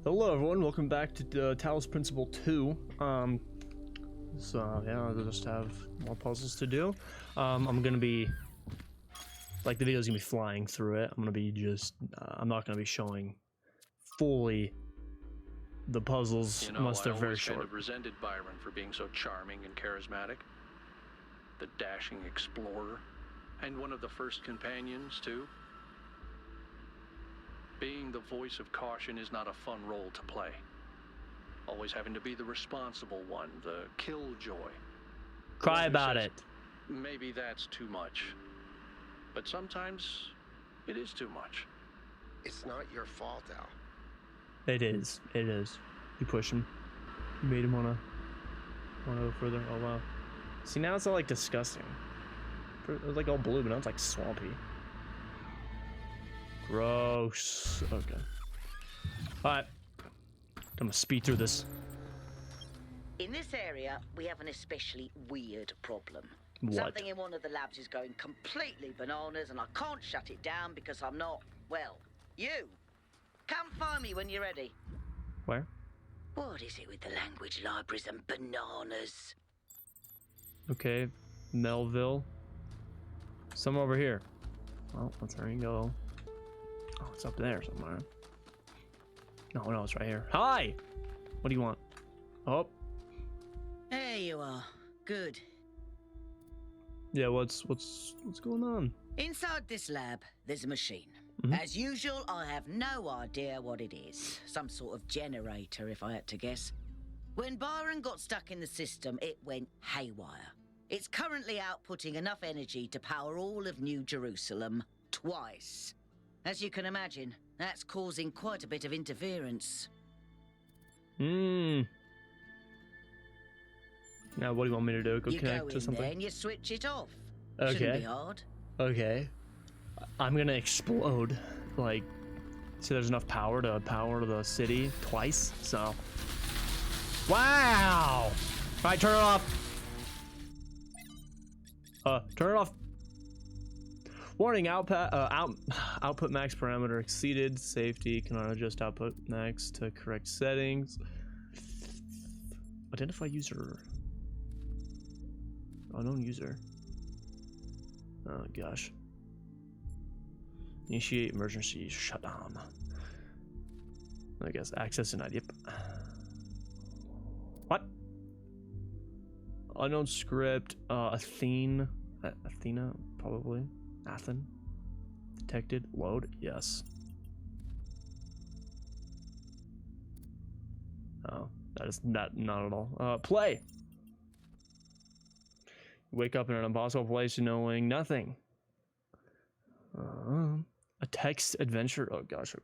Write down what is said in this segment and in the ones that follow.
Hello everyone, welcome back to Talos Principle 2. So yeah, I'll just have more puzzles to do. I'm gonna be, like, the video's gonna be flying through it. I'm gonna be just, I'm not gonna be showing fully the puzzles unless they're very short. I always kind of resented Byron for being so charming and charismatic. The dashing explorer, and one of the first companions too. Being the voice of caution is not a fun role to play. Always having to be the responsible one, the killjoy. Cry about it. Maybe that's too much. But sometimes it is too much. It's not your fault, Al. It is. It is. You push him. You made him wanna go further. Oh wow. See, now it's all like disgusting. It was like all blue, but now it's like swampy. Gross. Okay. Alright. I'm gonna speed through this. In this area, we have an especially weird problem. What? Something in one of the labs is going completely bananas, and I can't shut it down because I'm not, well, you. Come find me when you're ready. Where? What is it with the language libraries and bananas? Okay. Melville. Somewhere over here. Well, let's hurry and go. Oh, it's up there somewhere. No, it's right here. Hi! What do you want? Oh. There you are. Good. Yeah, what's going on? Inside this lab, there's a machine. Mm-hmm. As usual, I have no idea what it is. Some sort of generator, if I had to guess. When Byron got stuck in the system, it went haywire. It's currently outputting enough energy to power all of New Jerusalem twice. As you can imagine, that's causing quite a bit of interference. Now, what do you want me to do? Go you connect go to in something? there and you switch it off. Okay. Shouldn't be hard. Okay. I'm gonna explode. Like, see, there's enough power to power the city twice, so. Wow! Alright, turn it off. Turn it off. Warning, output max parameter exceeded. Safety, cannot adjust output max to correct settings. Identify user. Unknown user. Oh gosh. Initiate emergency shutdown. I guess access denied. Yep. What? Unknown script. Athena, probably. Athen. Detected. Load. Yes. Oh, that is not at all. Play. Wake up in an impossible place knowing nothing. A text adventure. Oh gosh,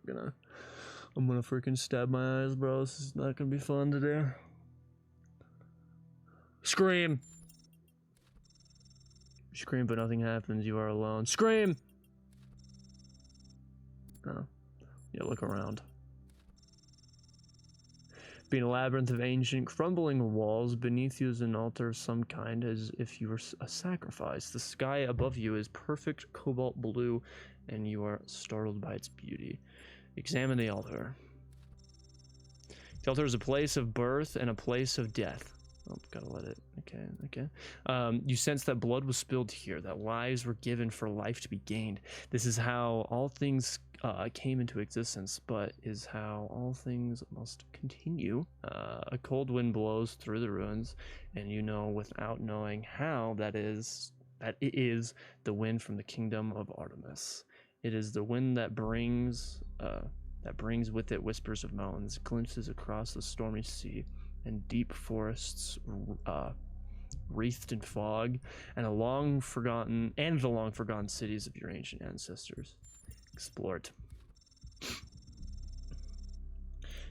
I'm gonna freaking stab my eyes, bro. This is not gonna be fun to do. Scream. Scream, but nothing happens. You are alone. Scream. Oh, yeah. Look around. Being a labyrinth of ancient, crumbling walls, beneath you is an altar of some kind, as if you were a sacrifice. The sky above you is perfect cobalt blue, and you are startled by its beauty. Examine the altar. The altar is a place of birth and a place of death. Oh, gotta let it. Okay. You sense that blood was spilled here, that lives were given for life to be gained. This is how all things came into existence, but is how all things must continue. A cold wind blows through the ruins, and you know without knowing how that it is the wind from the kingdom of Artemis. It is the wind that brings with it whispers of mountains, glimpses across the stormy sea, and deep forests wreathed in fog, and the long forgotten cities of your ancient ancestors. Explore it.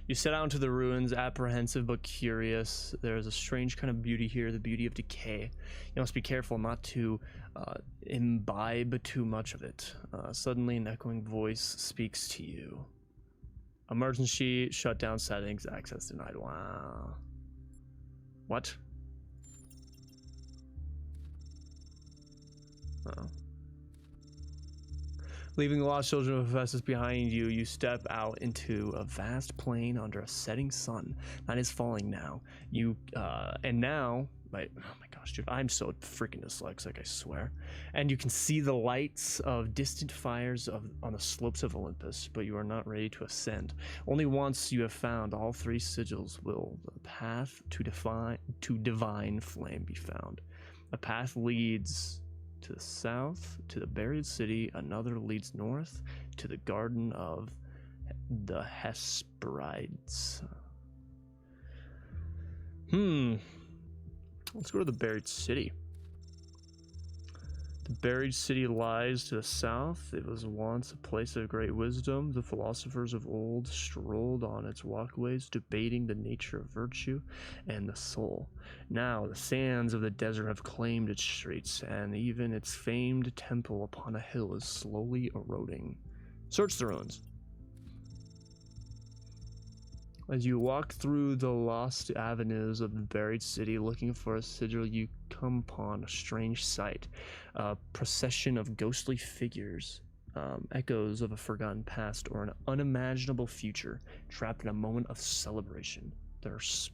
You set out into the ruins, apprehensive but curious. There is a strange kind of beauty here, the beauty of decay. You must be careful not to imbibe too much of it. Suddenly, an echoing voice speaks to you. Emergency shutdown settings, access denied. Wow. What? Oh. Leaving the lost children of Hephaestus behind you, you step out into a vast plain under a setting sun. Night is falling now. And now, oh my gosh, dude, I'm so freaking dyslexic, I swear. And you can see the lights of distant fires on the slopes of Olympus, but you are not ready to ascend. Only once you have found all 3 sigils will the path to divine flame be found. A path leads to the south, to the buried city. Another leads north, to the garden of the Hesperides. Let's go to the buried city. The buried city lies to the south. It was once a place of great wisdom. The philosophers of old strolled on its walkways, debating the nature of virtue and the soul. Now the sands of the desert have claimed its streets, and even its famed temple upon a hill is slowly eroding. Search the ruins. As you walk through the lost avenues of the buried city looking for a sigil, you come upon a strange sight. A procession of ghostly figures, echoes of a forgotten past or an unimaginable future, trapped in a moment of celebration.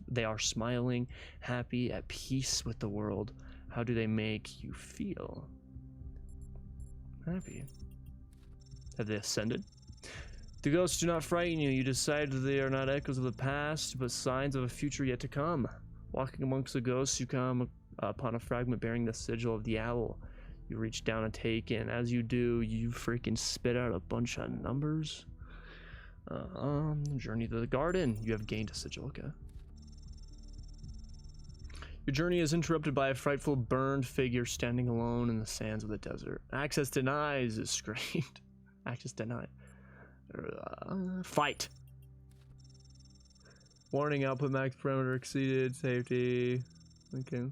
They are smiling, happy, at peace with the world. How do they make you feel? Happy. Have they ascended? The ghosts do not frighten you. You decide they are not echoes of the past, but signs of a future yet to come. Walking amongst the ghosts, you come upon a fragment bearing the sigil of the owl. You reach down and take in. As you do, you freaking spit out a bunch of numbers. Journey to the garden. You have gained a sigil, okay. Your journey is interrupted by a frightful burned figure standing alone in the sands of the desert. Access denied is screamed. Access denied. Fight. Warning, output max parameter exceeded. Safety. Okay.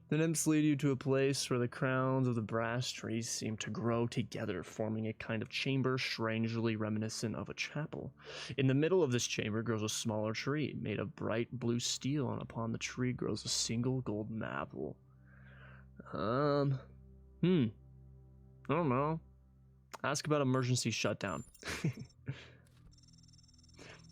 The nymphs lead you to a place where the crowns of the brass trees seem to grow together, forming a kind of chamber strangely reminiscent of a chapel. In the middle of this chamber grows a smaller tree, made of bright blue steel, and upon the tree grows a single golden apple. I don't know. Ask about emergency shutdown.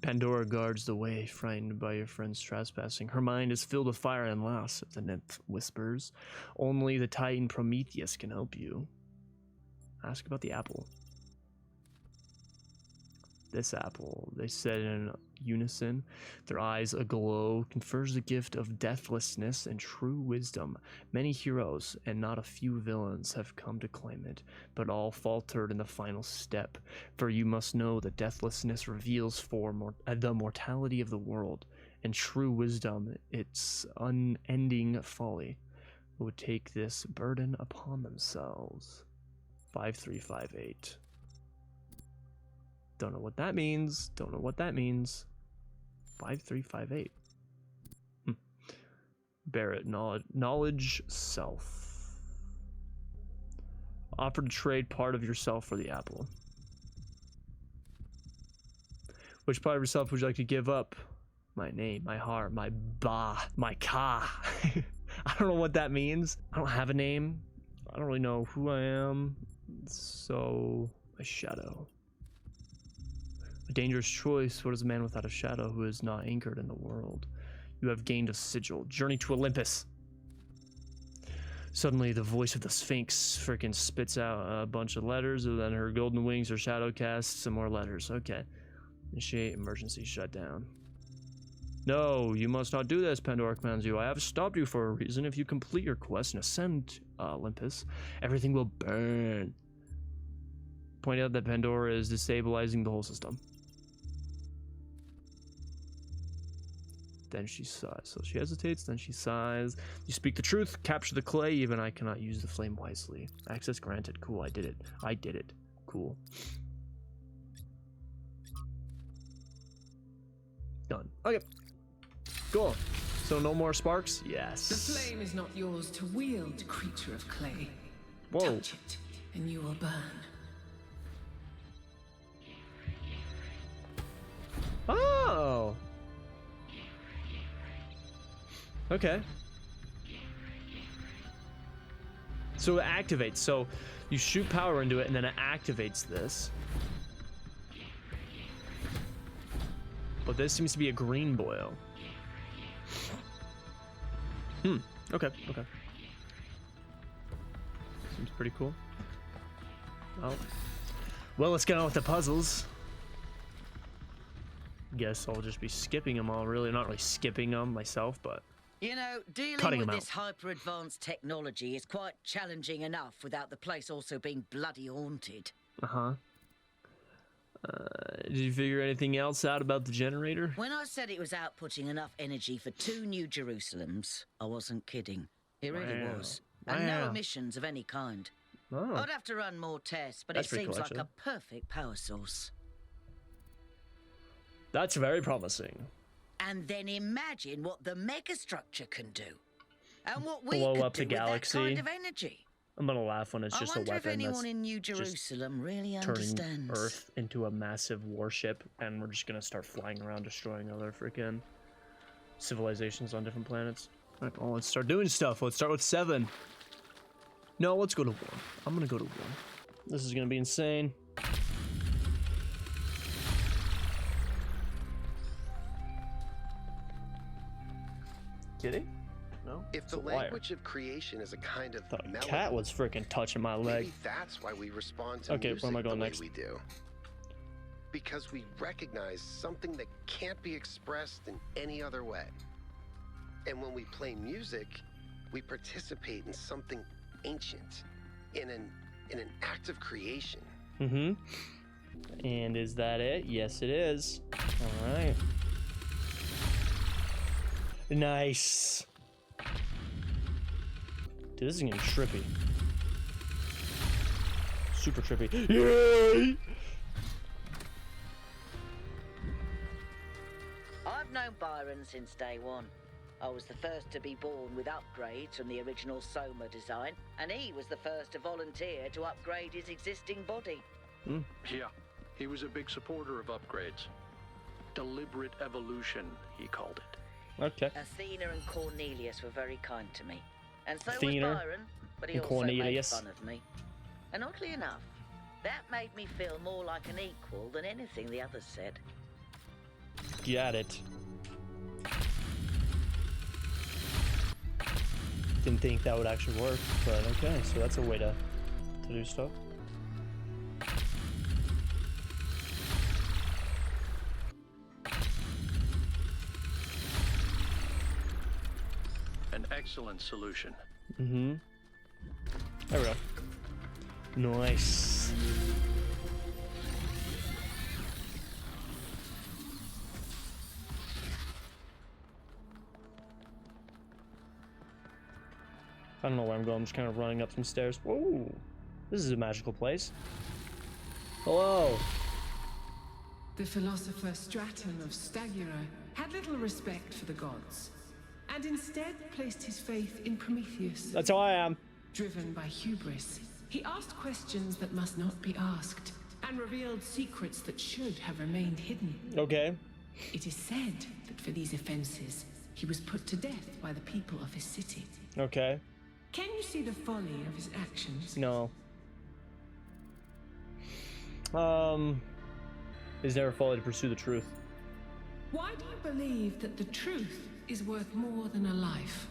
Pandora guards the way, frightened by your friend's trespassing. Her mind is filled with fire and loss, the nymph whispers. Only the titan Prometheus can help you. Ask about the apple. This apple, they said in unison, their eyes aglow, confers the gift of deathlessness and true wisdom. Many heroes and not a few villains have come to claim it, but all faltered in the final step. For you must know that deathlessness reveals the mortality of the world, and true wisdom its unending folly. Who would take this burden upon themselves? 5358. Don't know what that means. 5358. Barrett, knowledge self. Offer to trade part of yourself for the apple. Which part of yourself would you like to give up? My name, my heart, my ka. I don't know what that means. I don't have a name. I don't really know who I am. So, a shadow. A dangerous choice. What is a man without a shadow who is not anchored in the world? You have gained a sigil. Journey to Olympus. Suddenly, the voice of the Sphinx freaking spits out a bunch of letters, and then her golden wings, her shadow casts some more letters. Okay. Initiate emergency shutdown. No, you must not do this, Pandora commands you. I have stopped you for a reason. If you complete your quest and ascend Olympus, everything will burn. Point out that Pandora is destabilizing the whole system. Then she sighs. So she hesitates, then she sighs. You speak the truth, capture the clay, even I cannot use the flame wisely. Access granted. Cool, I did it. Cool. Done. Okay. Cool. So no more sparks? Yes. The flame is not yours to wield, creature of clay. Whoa. Touch it, and you will burn. Oh! So So it activates. So you shoot power into it, and then it activates this. But this seems to be a green boil. Okay. Seems pretty cool. Oh. Well, let's get on with the puzzles. Guess I'll just be skipping them all, really. Not really skipping them myself, but... You know, dealing Cutting with 'em out. this hyper-advanced technology is quite challenging enough without the place also being bloody haunted. Uh-huh. Did you figure anything else out about the generator? When I said it was outputting enough energy for 2 New Jerusalems, I wasn't kidding. It really Wow. was. And no Wow. emissions of any kind. Oh. I'd have to run more tests, but That's it pretty seems cool, like a perfect power source. That's very promising. And then imagine what the megastructure can do. And what we Blow could up the do with that galaxy. kind of energy. I'm gonna laugh when it's just a I wonder if weapon anyone that's in New just Jerusalem really turning understands. Earth into a massive warship, and we're just gonna start flying around destroying other freaking civilizations on different planets. Alright, well, let's start doing stuff. Let's start with 7. No, let's go to 1. I'm gonna go to 1. This is gonna be insane. Kidding? No? If It's the a wire. language of creation is a kind of Thought a melody, cat was freaking touching my leg. maybe that's why we respond to Okay, music where am I going the way next? we do. Because we recognize something that can't be expressed in any other way. And when we play music, we participate in something ancient, in an act of creation. Mm-hmm. And is that it? Yes, it is. All right. Nice. Dude, this is getting trippy. Super trippy. Yay! I've known Byron since day one. I was the first to be born with upgrades from the original Soma design, and he was the first to volunteer to upgrade his existing body. Yeah, he was a big supporter of upgrades. Deliberate evolution, he called it. Okay. Athena and Cornelius were very kind to me. And so Athena was Byron, but he and also Cornelius. made fun of me. And oddly enough, that made me feel more like an equal than anything the others said. Got it. Didn't think that would actually work, but okay, so that's a way to do stuff. An excellent solution. Mm-hmm. There we go. Nice. I don't know where I'm going. I'm just kind of running up some stairs. Whoa! This is a magical place. Hello. The philosopher Straton of Stagira had little respect for the gods, and instead placed his faith in Prometheus. That's how I am. Driven by hubris, he asked questions that must not be asked, and revealed secrets that should have remained hidden. Okay. It is said that for these offenses, he was put to death by the people of his city. Okay. Can you see the folly of his actions? No. Is never folly to pursue the truth. Why do you believe that the truth is worth more than a life?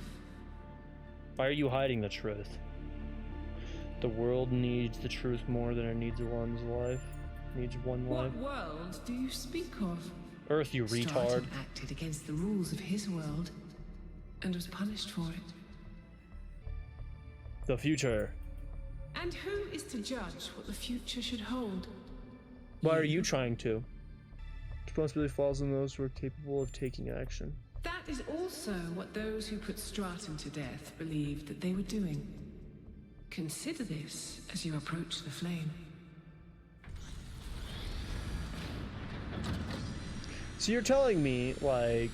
Why are you hiding the truth? The world needs the truth more than it needs one's life. Needs one life. What world do you speak of? Earth, you retard. Straton acted against the rules of his world and was punished for it. The future. And who is to judge what the future should hold? Why are you trying to? Responsibility falls on those who are capable of taking action. That is also what those who put Straton to death believed that they were doing. Consider this as you approach the flame. So you're telling me, like,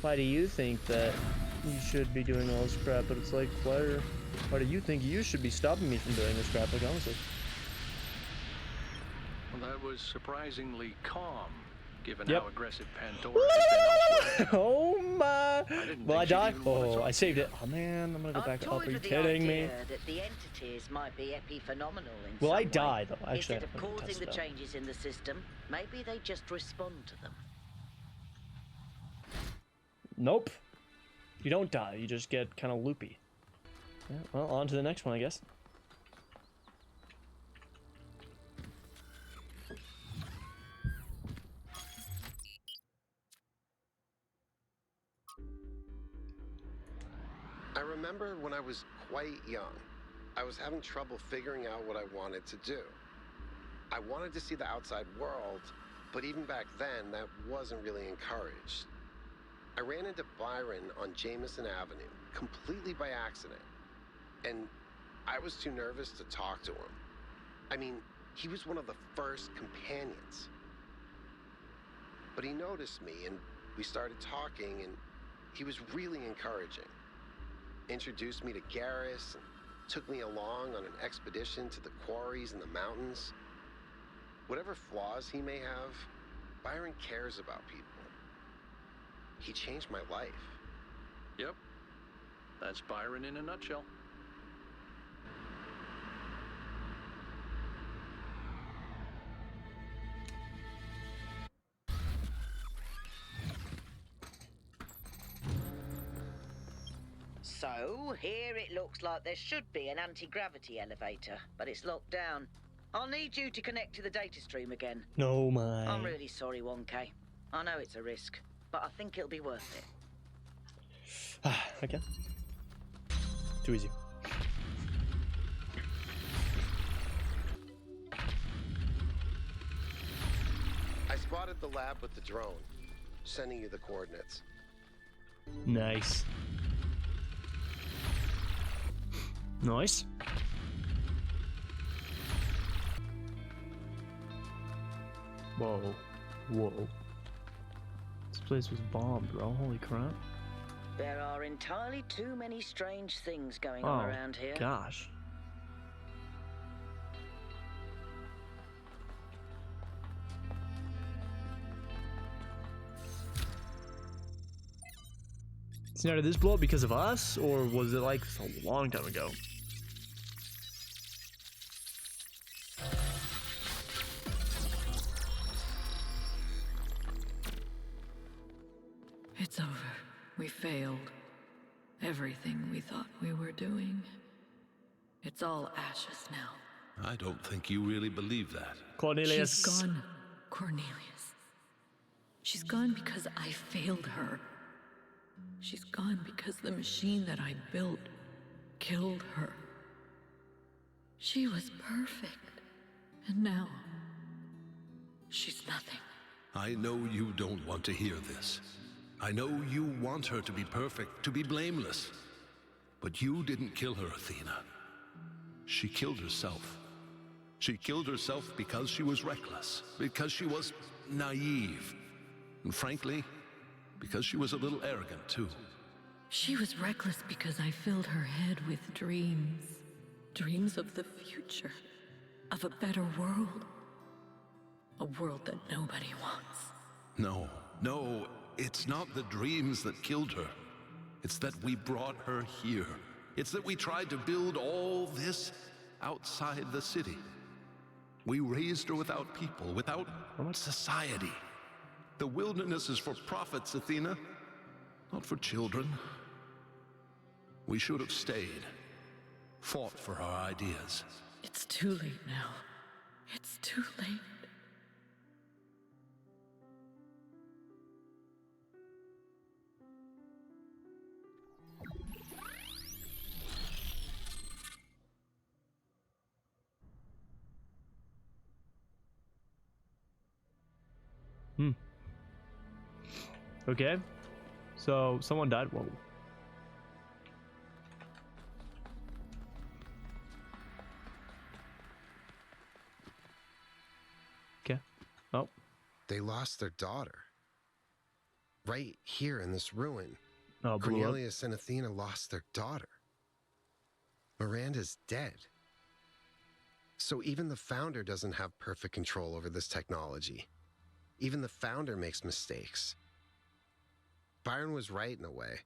why do you think that you should be doing all this crap? But it's like, why do you think you should be stopping me from doing this crap? Like, honestly. Well, that was surprisingly calm, given Yep. how aggressive Pandora has been elsewhere. Oh my! didn't Will I think she'd die? even wanna Oh, talk I to saved you. it. Oh man, I'm gonna go I've back up. toyed Are you with the kidding me? idea that the entities might be epiphenomenal in Will some I way. die though? Actually, Instead of I haven't causing tested the that. changes in the system, maybe they just respond to them. Nope. You don't die. You just get kind of loopy. Yeah, well, on to the next one, I guess. I remember when I was quite young, I was having trouble figuring out what I wanted to do. I wanted to see the outside world, but even back then, that wasn't really encouraged. I ran into Byron on Jameson Avenue, completely by accident, and I was too nervous to talk to him. I mean, he was one of the first companions. But he noticed me, and we started talking, and he was really encouraging. Introduced me to Garrus, and took me along on an expedition to the quarries in the mountains. Whatever flaws he may have, Byron cares about people. He changed my life. Yep. That's Byron in a nutshell. So, here it looks like there should be an anti-gravity elevator, but it's locked down. I'll need you to connect to the data stream again. No, my. I'm really sorry, 1K. I know it's a risk, but I think it'll be worth it. Okay. Too easy. I spotted the lab with the drone, sending you the coordinates. Nice. Nice. Whoa. Whoa. This place was bombed, bro. Holy crap. There are entirely too many strange things going on Oh, around here. gosh. So now, did this blow up because of us, or was it like a long time ago? It's over. We failed. Everything we thought we were doing. It's all ashes now. I don't think you really believe that. Cornelius. She's gone, Cornelius. She's gone because I failed her. She's gone because the machine that I built killed her. She was perfect. And now, she's nothing. I know you don't want to hear this. I know you want her to be perfect, to be blameless. But you didn't kill her, Athena. She killed herself. She killed herself because she was reckless, because she was naive, and frankly, because she was a little arrogant, too. She was reckless because I filled her head with dreams. Dreams of the future. Of a better world. A world that nobody wants. No, it's not the dreams that killed her. It's that we brought her here. It's that we tried to build all this outside the city. We raised her without people, without society. The wilderness is for prophets, Athena, not for children. We should have stayed, fought for our ideas. It's too late now. It's too late. Okay. So, someone died. Whoa. Okay. Oh. They lost their daughter. Right here in this ruin. Oh, blew up. Cornelius and Athena lost their daughter. Miranda's dead. So even the founder doesn't have perfect control over this technology. Even the founder makes mistakes. Byron was right in a way.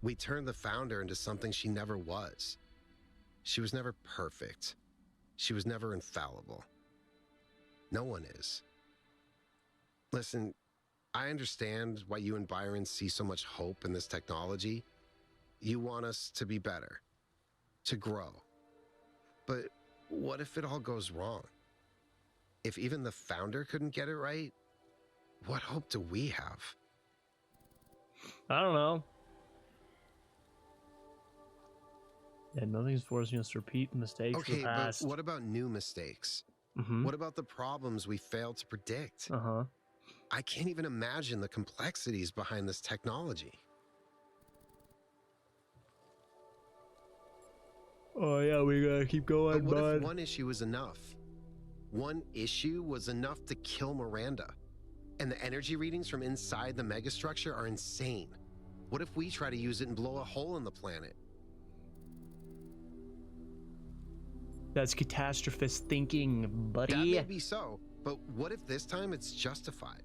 We turned the founder into something she never was. She was never perfect. She was never infallible. No one is. Listen, I understand why you and Byron see so much hope in this technology. You want us to be better, to grow. But what if it all goes wrong? If even the founder couldn't get it right, what hope do we have? I don't know. Yeah, nothing's forcing us to repeat the mistakes of the Okay, but past. what about new mistakes? Mm-hmm. What about the problems we failed to predict? Uh-huh. I can't even imagine the complexities behind this technology. Oh yeah, we gotta keep going, But what bud. if one issue was enough? One issue was enough to kill Miranda. And the energy readings from inside the megastructure are insane. What if we try to use it and blow a hole in the planet? That's catastrophist thinking, buddy. That may be so, but what if this time it's justified?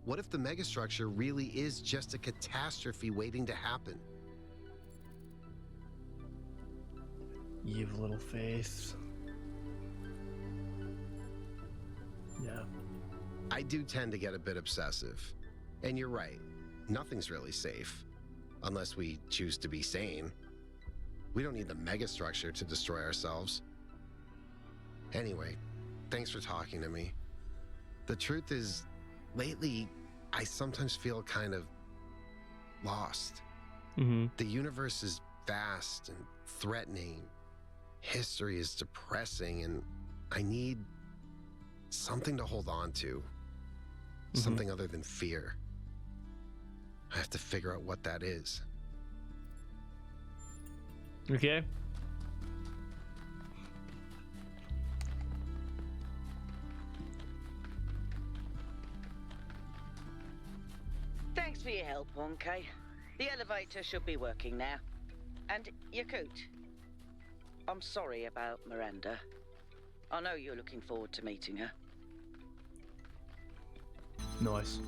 What if the megastructure really is just a catastrophe waiting to happen? You have little faith. Yeah. I do tend to get a bit obsessive. And you're right, nothing's really safe. Unless we choose to be sane. We don't need the megastructure to destroy ourselves. Anyway, thanks for talking to me. The truth is, lately, I sometimes feel kind of lost. Mm-hmm. The universe is vast and threatening. History is depressing, and I need something to hold on to. Something other than fear. I have to figure out what that is. Okay. Thanks for your help, Wonkai. The elevator should be working now. And Yakut, I'm sorry about Miranda. I know you're looking forward to meeting her. Nice.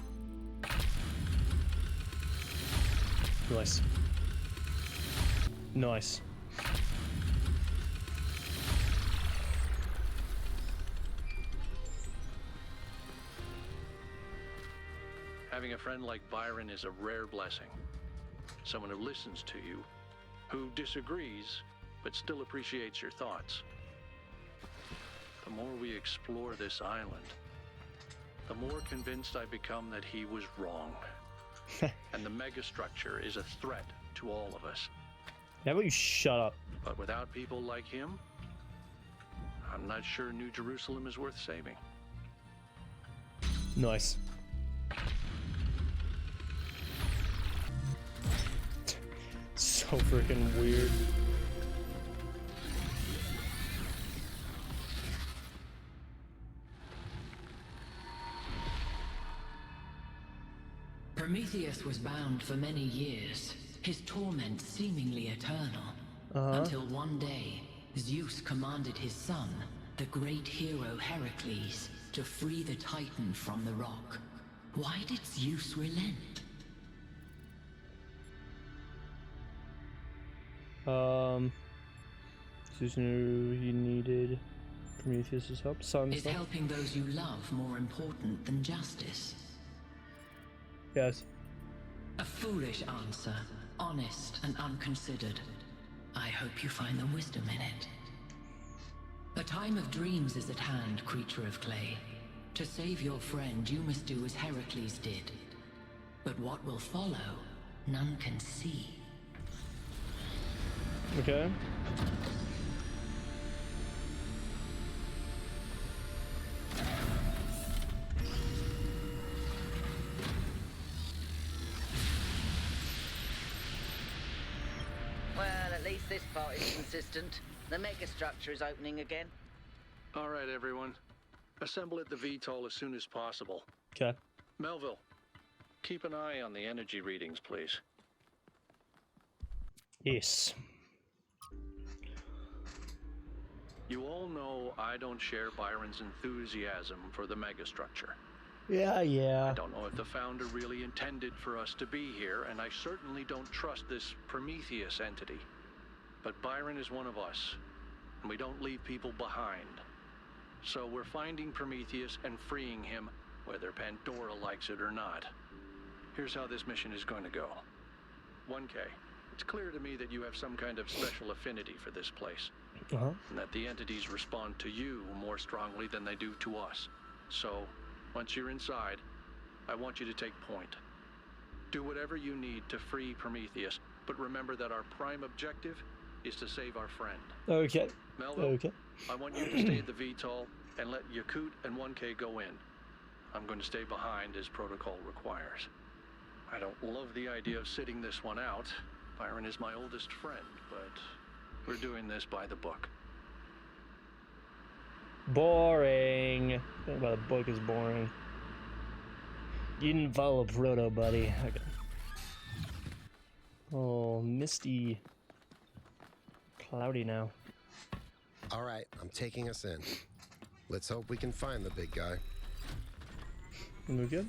Nice. Nice. Having a friend like Byron is a rare blessing. Someone who listens to you, who disagrees, but still appreciates your thoughts. The more we explore this island, the more convinced I become that he was wrong. And the megastructure is a threat to all of us. How about you shut up? But without people like him, I'm not sure New Jerusalem is worth saving. Nice. So freaking weird. Prometheus was bound for many years, his torment seemingly eternal. Until one day, Zeus commanded his son, the great hero Heracles, to free the Titan from the rock. Why did Zeus relent? Zeus knew he needed Prometheus' help. Is helping those you love more important than justice? Yes. A foolish answer, honest and unconsidered. I hope you find the wisdom in it. A time of dreams is at hand, creature of clay. To save your friend, you must do as Heracles did. But what will follow, none can see. Okay. Well, at least this part is consistent. The megastructure is opening again. All right, everyone. Assemble at the VTOL as soon as possible. Okay. Melville, keep an eye on the energy readings, please. Yes. You all know I don't share Byron's enthusiasm for the megastructure. I don't know if the Founder really intended for us to be here, and I certainly don't trust this Prometheus entity. But Byron is one of us, and we don't leave people behind. So we're finding Prometheus and freeing him, whether Pandora likes it or not. Here's how this mission is going to go. 1K, it's clear to me that you have some kind of special affinity for this place. And that the entities respond to you more strongly than they do to us. So, once you're inside, I want you to take point. Do whatever you need to free Prometheus, but remember that our prime objective is to save our friend. Okay. Melville, Okay. I want you to stay at the VTOL and let Yakut and 1K go in. I'm going to stay behind as protocol requires. I don't love the idea of sitting this one out. Byron is my oldest friend, but we're doing this by the book. Boring. Think about the book is boring. You didn't follow Proto, buddy. Okay. Oh, misty. Cloudy now. All right, I'm taking us in. Let's hope we can find the big guy. We good?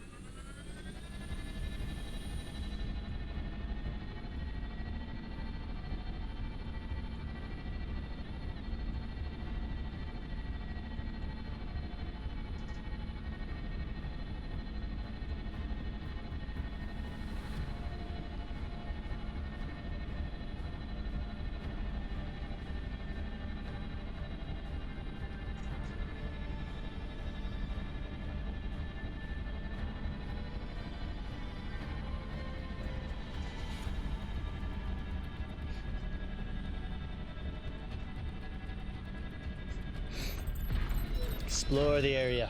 Explore the area.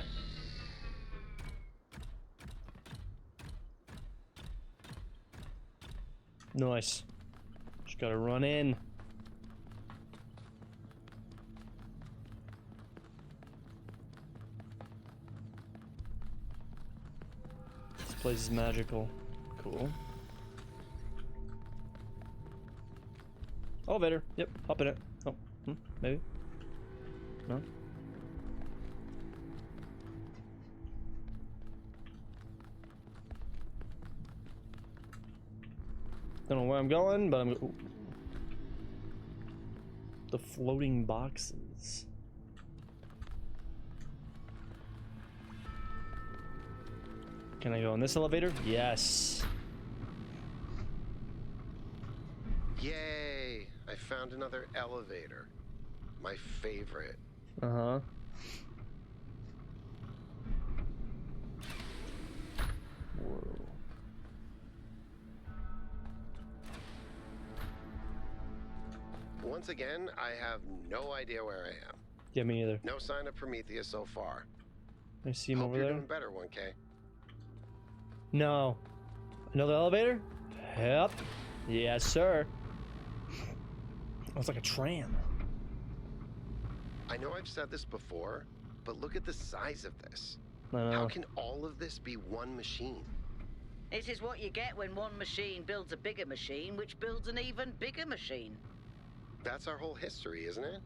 Nice. Just gotta run in. This place is magical. Cool. Elevator. Yep, hop in it. Oh, maybe. No? Don't know where I'm going, but I'm. Ooh. The floating boxes. Can I go in this elevator? Yes. Yay! I found another elevator. My favorite. Uh-huh. Whoa. Once again, I have no idea where I am. Yeah, me neither. No sign of Prometheus so far. I see him Hope over you're there. doing better, 1K. No. Another elevator? Yep. Yes, sir. Oh, it's like a tram. I know I've said this before, but look at the size of this. I know. How can all of this be one machine? This is what you get when one machine builds a bigger machine, which builds an even bigger machine. That's our whole history, isn't it?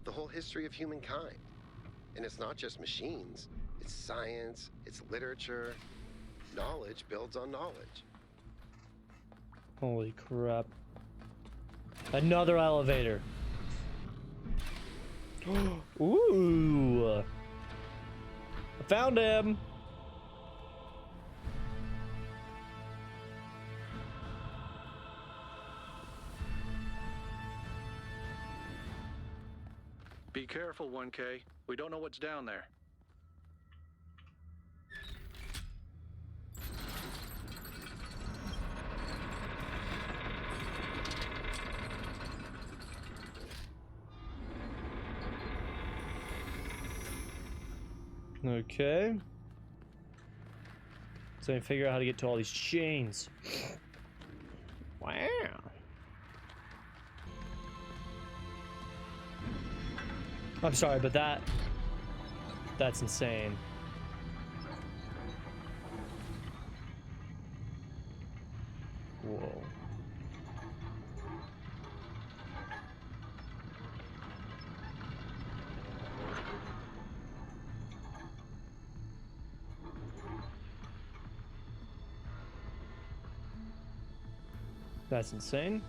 The whole history of humankind. And it's not just machines. It's science, it's literature. Knowledge builds on knowledge. Holy crap. Another elevator. Ooh. I found him. Be careful, 1K. We don't know what's down there. Okay. So I figure out how to get to all these chains. Wow. I'm sorry, but that's insane. Whoa. That's insane.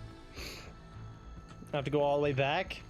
I have to go all the way back.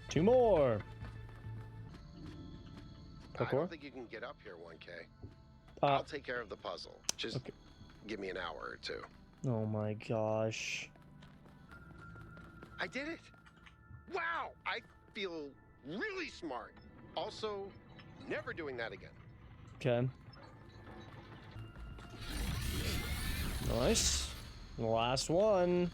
Two more. I Parkour? don't think you can get up here, 1K. I'll take care of the puzzle. Just okay. give me an hour or two. Oh my gosh. I did it! Wow! I feel really smart. Also, never doing that again. Okay. Nice. The last one.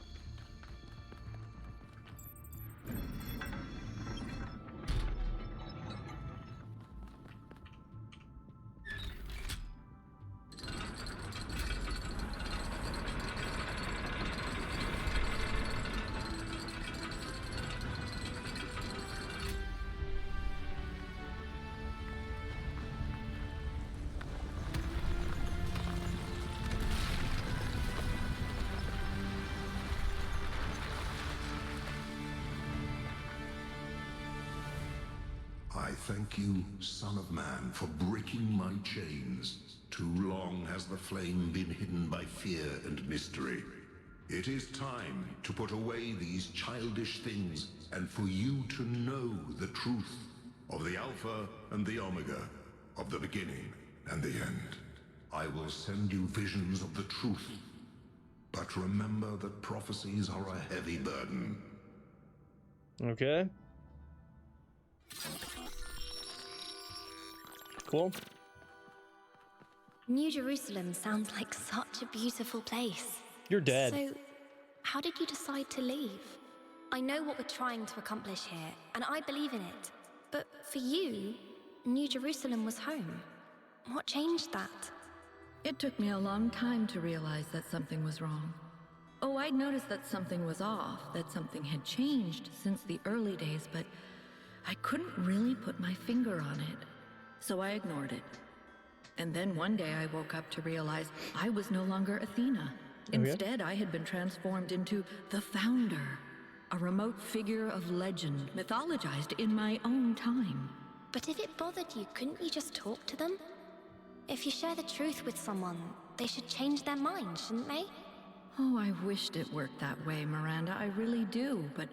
I thank you, Son of Man, for breaking my chains. Too long has the flame been hidden by fear and mystery. It is time to put away these childish things and for you to know the truth of the Alpha and the Omega, of the beginning and the end. I will send you visions of the truth, but remember that prophecies are a heavy burden. Okay. Cool. New Jerusalem sounds like such a beautiful place. You're dead. So, how did you decide to leave? I know what we're trying to accomplish here, and I believe in it. But for you, New Jerusalem was home. What changed that? It took me a long time to realize that something was wrong. Oh, I'd noticed that something was off, that something had changed since the early days, but I couldn't really put my finger on it. So I ignored it. And then one day I woke up to realize I was no longer Athena. Instead, I had been transformed into the Founder, a remote figure of legend, mythologized in my own time. But if it bothered you, couldn't you just talk to them? If you share the truth with someone, they should change their mind, shouldn't they? Oh, I wished it worked that way, Miranda, I really do, but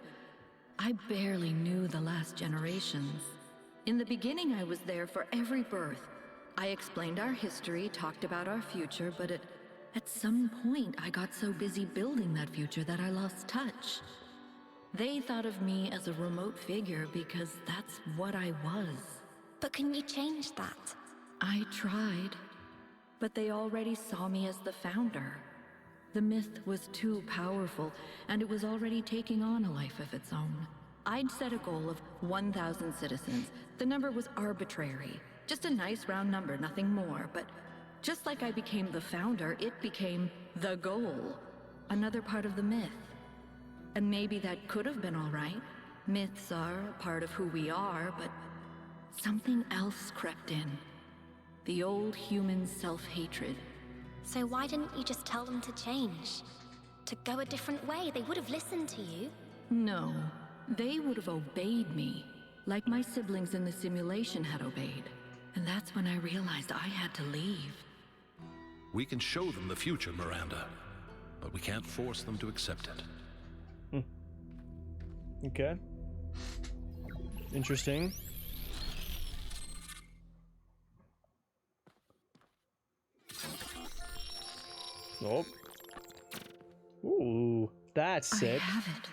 I barely knew the last generations. In the beginning, I was there for every birth. I explained our history, talked about our future, but at some point, I got so busy building that future that I lost touch. They thought of me as a remote figure because that's what I was. But can you change that? I tried, but they already saw me as the Founder. The myth was too powerful, and it was already taking on a life of its own. I'd set a goal of 1,000 citizens. The number was arbitrary. Just a nice round number, nothing more. But just like I became the Founder, it became the goal. Another part of the myth. And maybe that could have been all right. Myths are a part of who we are, but something else crept in. The old human self-hatred. So why didn't you just tell them to change? To go a different way? They would have listened to you. No. They would have obeyed me, like my siblings in the simulation had obeyed. And that's when I realized I had to leave. We can show them the future, Miranda, but we can't force them to accept it. Okay. Interesting. Nope. Ooh, that's sick. I have it.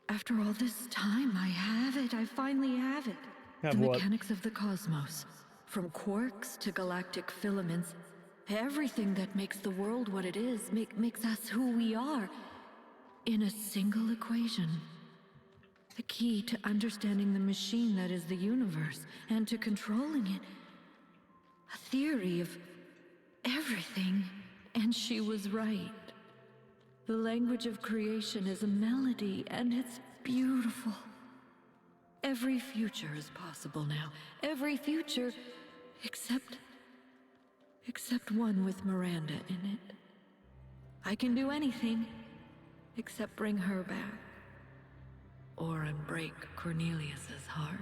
After all this time, I have it. I finally have it. Have the what? mechanics of the cosmos. From quarks to galactic filaments, Everything that makes the world what it is, makes us who we are, in a single equation. The key to understanding the machine that is the universe, and to controlling it. A theory of everything. And she was right. The language of creation is a melody, and it's beautiful. Every future is possible now. Every future, except one with Miranda in it. I can do anything, except bring her back. Or unbreak Cornelius's heart.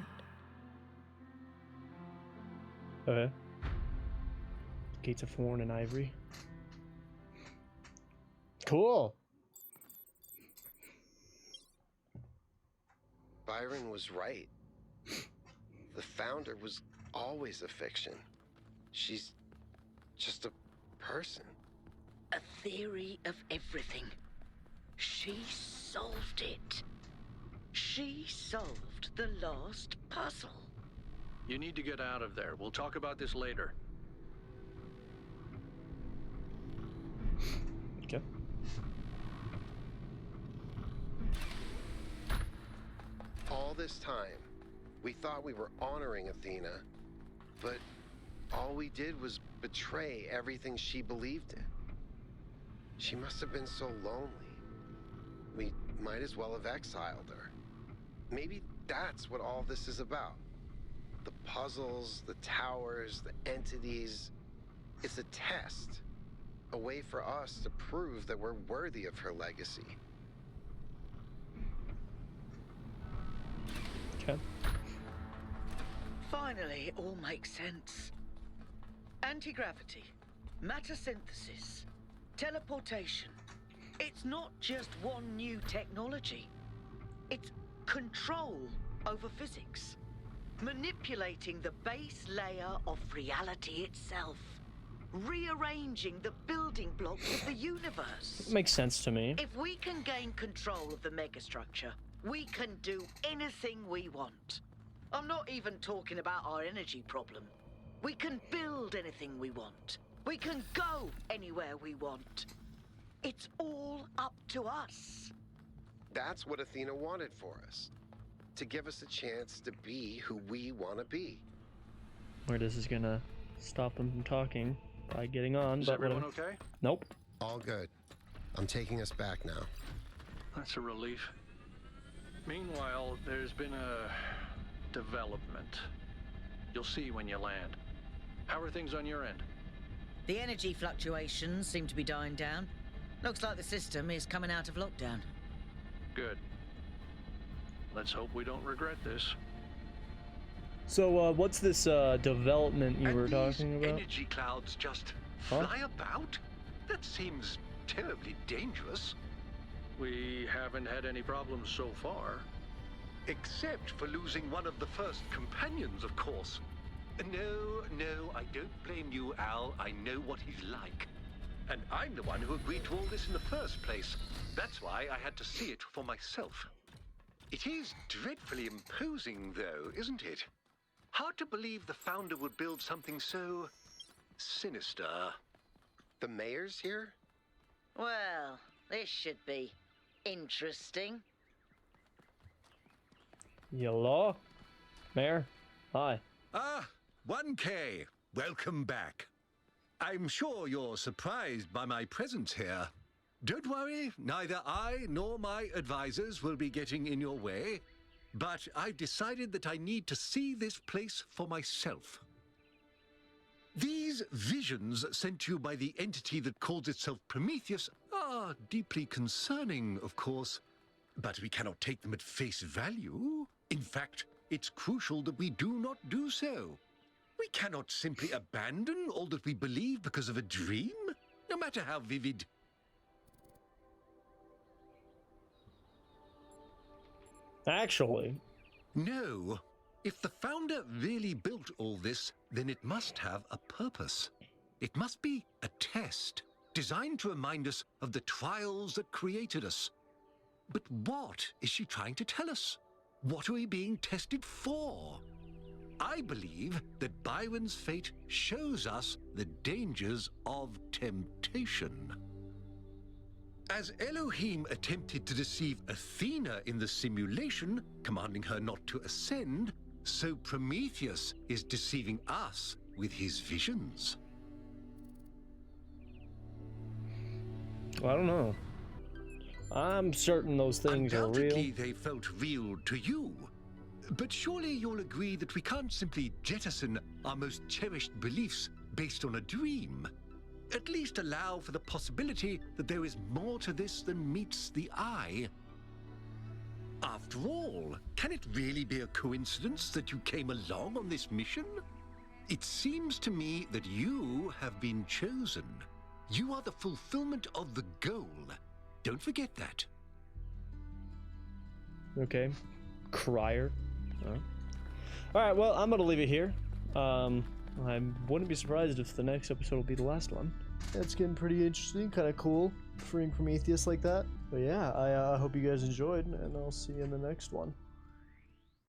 Okay. Gates of Thorn and Ivory. Cool. Byron was right. The Founder was always a fiction. She's just a person. A theory of everything. She solved it. She solved the last puzzle. You need to get out of there. We'll talk about this later. Okay. All this time, we thought we were honoring Athena, but all we did was betray everything she believed in. She must have been so lonely. We might as well have exiled her. Maybe that's what all this is about. The puzzles, the towers, the entities. It's a test. A way for us to prove that we're worthy of her legacy. Okay. Finally, it all makes sense. Anti-gravity, matter synthesis, teleportation. It's not just one new technology. It's control over physics. Manipulating the base layer of reality itself. Rearranging the building blocks of the universe. Makes sense to me. If we can gain control of the megastructure, we can do anything we want. I'm not even talking about our energy problem. We can build anything we want. We can go anywhere we want. It's all up to us. That's what Athena wanted for us. To give us a chance to be who we want to be. Where this is gonna stop him from talking by getting on. Is but everyone whatever. okay? Nope. All good. I'm taking us back now. That's a relief. Meanwhile, there's been a development. You'll see when you land. How are things on your end? The energy fluctuations seem to be dying down. Looks like the system is coming out of lockdown. Good. Let's hope we don't regret this. So, what's this development you and were these talking about? energy clouds just Huh? fly about? That seems terribly dangerous. We haven't had any problems so far. Except for losing one of the first companions, of course. No, I don't blame you, Al. I know what he's like. And I'm the one who agreed to all this in the first place. That's why I had to see it for myself. It is dreadfully imposing, though, isn't it? Hard to believe the Founder would build something so sinister. The mayor's here? Well, this should be interesting. Hello? Mayor? Hi. Ah, 1K. Welcome back. I'm sure you're surprised by my presence here. Don't worry, neither I nor my advisors will be getting in your way. But I've decided that I need to see this place for myself. These visions sent to you by the entity that calls itself Prometheus are deeply concerning, of course. But we cannot take them at face value. In fact, it's crucial that we do not do so. We cannot simply abandon all that we believe because of a dream, no matter how vivid. Actually. No. If the Founder really built all this, then it must have a purpose. It must be a test, designed to remind us of the trials that created us. But what is she trying to tell us? What are we being tested for? I believe that Byron's fate shows us the dangers of temptation. As Elohim attempted to deceive Athena in the simulation, commanding her not to ascend, so Prometheus is deceiving us with his visions. Well, I don't know. I'm certain those things are real. Undoubtedly, they felt real to you. But surely you'll agree that we can't simply jettison our most cherished beliefs based on a dream. At least allow for the possibility that there is more to this than meets the eye. After all, can it really be a coincidence that you came along on this mission? It seems to me that you have been chosen. You are the fulfillment of the goal. Don't forget that. Okay. Crier. Alright, well, I'm gonna leave it here. I wouldn't be surprised if the next episode will be the last one. It's getting pretty interesting, kind of cool, freeing Prometheus like that. But yeah, I hope you guys enjoyed, and I'll see you in the next one.